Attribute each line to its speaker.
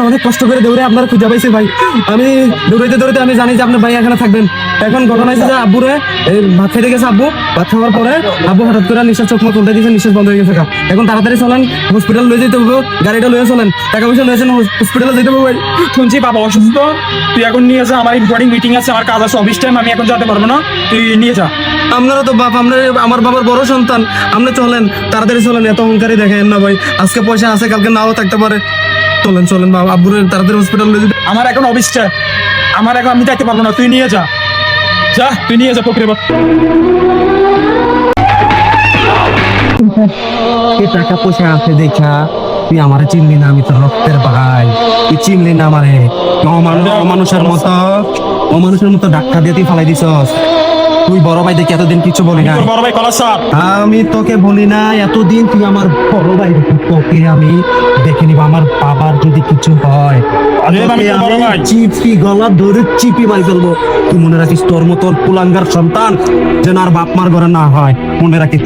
Speaker 1: অনেক কষ্ট করে দৌড়ে আপনার খুঁজে পাইছি ভাই। আমি দৌড়াইতে দৌড়াইতে আমি জানি যে আপনার ভাই এখানে থাকবেন। এখন ঘটনা হয়েছে যে আব্বুরে এই ভাত খাইতে গেছে আব্বু, ভাত খাওয়ার পরে আব্বু হঠাৎ করে নিঃশ্বাস চোখ মুখ উল্টে দিয়েছে, নিঃশ্বাস বন্ধ হয়ে গেছে। এখন তাড়াতাড়ি চলেন, হসপিটাল লয়ে যেতে হবে, গাড়িটা লয়ে চলেন, টাকা পয়সা লয়েছেন, হসপিটালে যেতে হবে ভাই।
Speaker 2: শুনছি বাবা অসুস্থ, তুই এখন নিয়ে যা, আমার ইম্পর্টেন্ট মিটিং আছে, আমার কাজ আছে অফিস টাইম, আমি এখন যেতে পারবো না, তুই নিয়ে যা।
Speaker 1: আপনারা তো বাপ, আপনার আমার বাবার বড় সন্তান, আপনি চলেন, তাড়াতাড়ি চলেন, এত অহংকারী দেখেন না ভাই। আজকে পয়সা আছে, কালকে নাও থাকতে পারে। চলেন চলেন বাবা, আব্বুরে তাড়াতাড়ি হসপিটাল লয়ে যেতে।
Speaker 2: আমার এখন অফিস টাইম, আমার এখন আমি যাইতে পারবো না, তুই নিয়ে যা, যা তুই নিয়ে যা প্রক্রিয়া।
Speaker 1: টাকা পয়সা আছে দেখা তুই আমারে চিনলি না, আমি তো রক্তের ভাই, তুই চিনলি না আমারে। অমানুষের মতো, অমানুষের মতো ডাক্তার দিয়ে তুই ফালাই দিছস। তুই বড় ভাই দেখি এতদিন কিছু বলি না।
Speaker 2: তোর বড় ভাই কলা স্যার,
Speaker 1: আমি তোকে বলি না এতদিন, তুই আমার বড় ভাই, তোকে আমি দেখে নিব। আমার বাবার যদি কিছু হয়,
Speaker 2: আরে আমি তোর বড় ভাই।
Speaker 1: চিপি গলা ধরে চিপি মারি ফেলবো। তুই মনে রাখিস, তোর মতো কুলাঙ্গার সন্তান যেন আর বাপ মার ঘরে না হয়, মনে রাখিস।